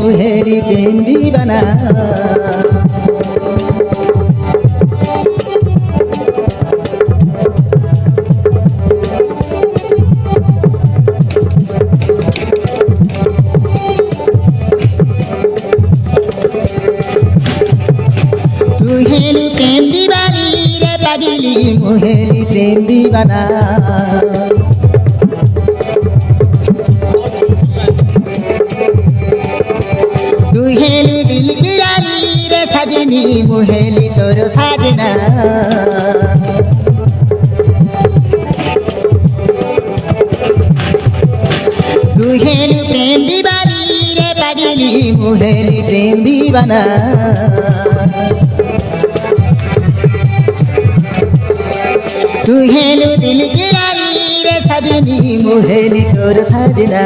মুহেলি প্রেম দিবানা মুহেলি প্রেম দিবানি রে পাগিলি মুহেলি প্রেম দিবানা মুহেলি দিল গিরানি রে সাজনি মুহেলি তোর সাজনা মুহেলি প্রেম দিবানি রে পাগিলি মুহেলি প্রেম দিবানা तू हेलु दिल की रानी रे सजनी मुहेली तोर सजना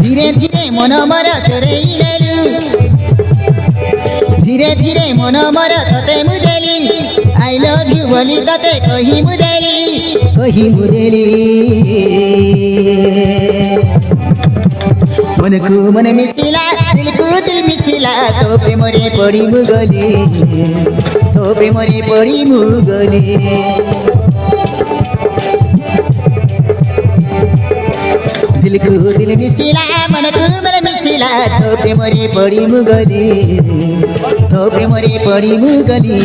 धीरे धीरे मन मर चोरई लेलु धीरे धीरे मन मर तते मुदेली आई लव यू बोली तते कही मुदेली मन को मन मिसिला दिल को दिल मिसिला तो प्रेमरे पड़ी मुगले तो प्रेमरे पड़ी मुगले दिल को दिल मिसिला मन को मन मिसिला तो प्रेमरे पड़ी मुगले तो प्रेमरे पड़ी मुगले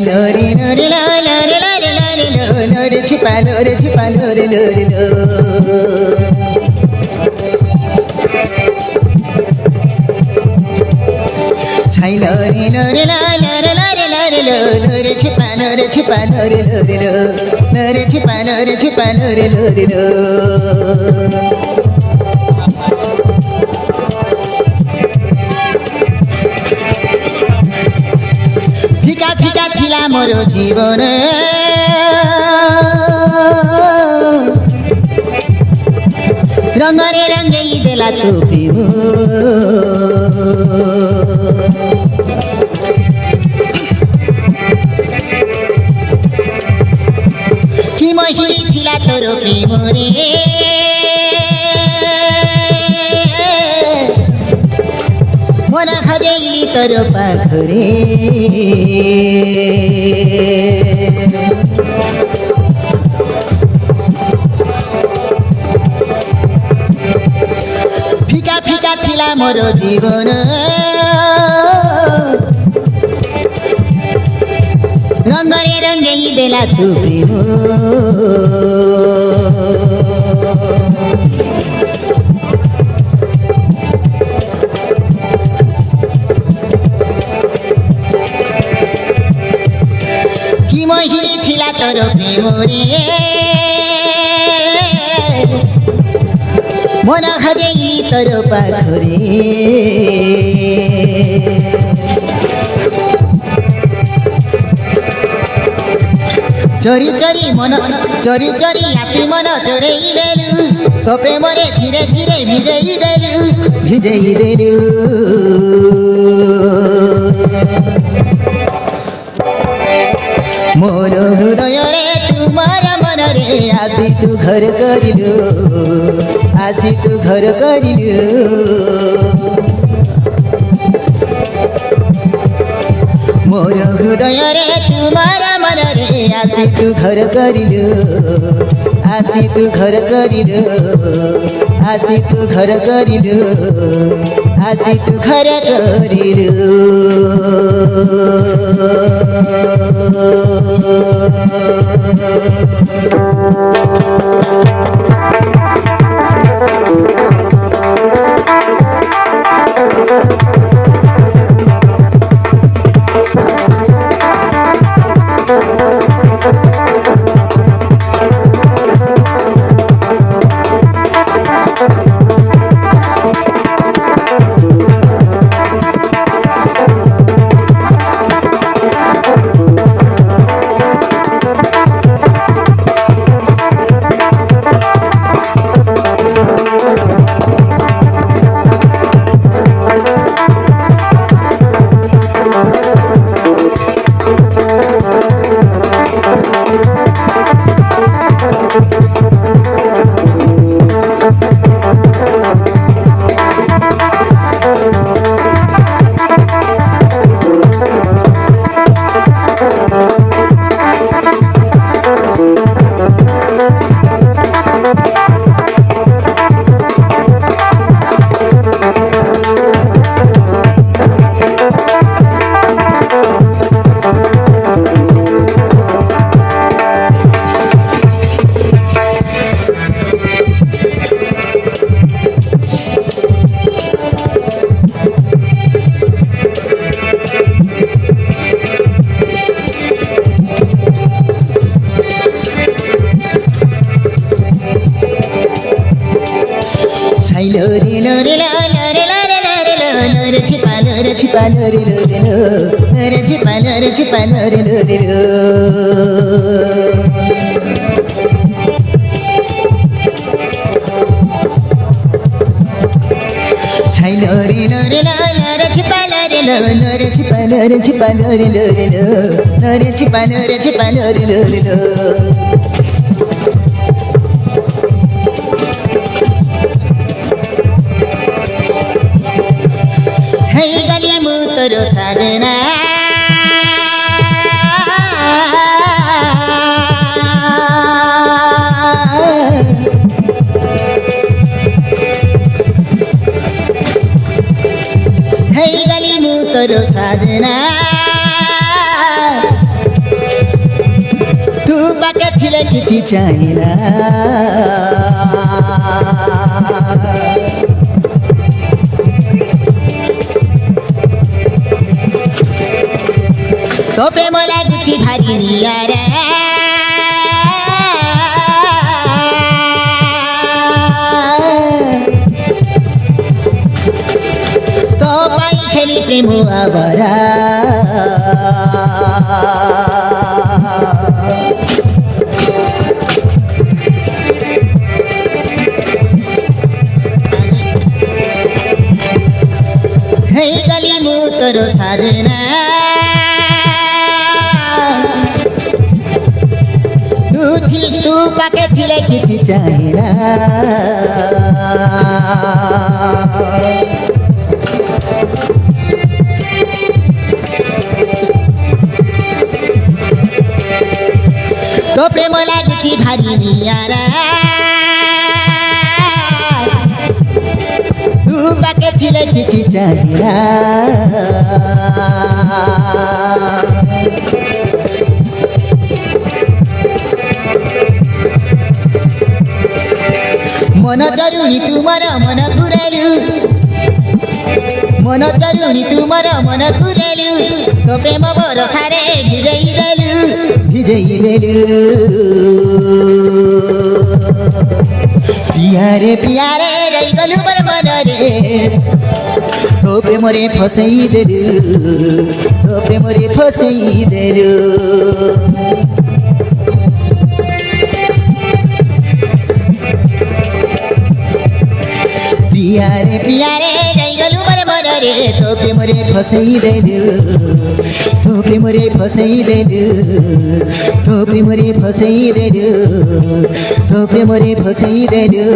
लोरे लोरे लो लोरे लोरे लोरे लो लोरे छिपा लोरे लोरे लो छाई लोरे लोरे लो लोरे लोरे लोरे लो लोरे छिपा लोरे लोरे लो लोरे छिपा लोरे लो फिका फिका थिला मोर जीवन रंगरे रंगई देला तो प्रेम कि महिरी थिला तोर प्रेम रे मन खजेली तोर पाखरे फिका फिका थिला मोर जीवन रंगरे रंगई देला तू प्रेम कि महिरी थिला तोर प्रेम रे मन खजेली तोर पाखरे চরি চরি মন চরি চরি আসি মন চোরেই দেলু তো প্রেমরে ধীরে ধীরে ভিজেই দেলু ভিজেই দেলু মোর হৃদয়রে তোমার মনরে আসি তু ঘর করিলু আসি তু ঘর করিলু মোর হৃদয়রে তোমার মনরে আসি তু ঘর করিলু আসি তু ঘর করিলু আসি তু ঘর করিলু আসি তু ঘর করিলু साजना तू पाके थिले किछि चाहिना तो प्रेम लागुछि भारी नियारा तो पाई खेली प्रेम आवारा हे गली मु तोरो साजना तू पाके थिले किछि चाहिना तो प्रेम लागुछि भारी नियारा तू पाके थिले किछि चाहिना मन तरुणी तुमार मन घुरालु मन तरुणी तुमार मन घुरालु तो प्रेम बरसारे भिजई देलु प्यारे रही गलु मोर मन रे तो प्रेम रे फसई देलु पिया रे गइगलु मोर मन रे तो प्रेमरे फसाइदेलु तो प्रेमरे फसाइदेलु तो प्रेमरे फसाइदेलु तो प्रेमरे फसाइदेलु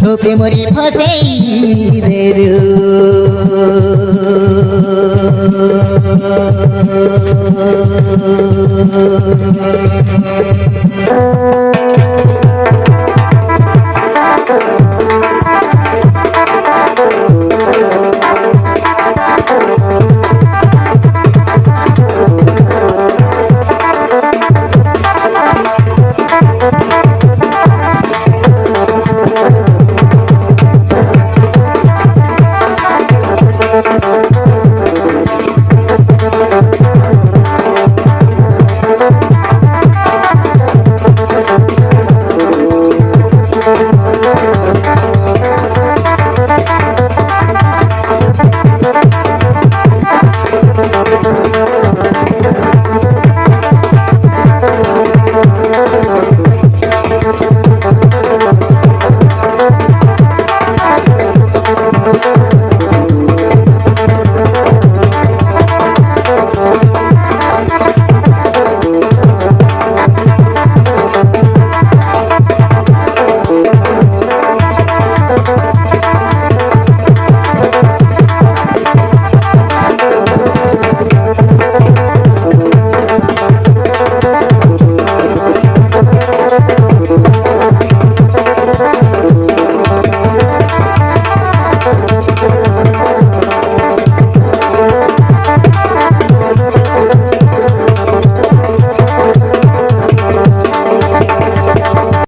तो प्रेमरे फसाइदेलु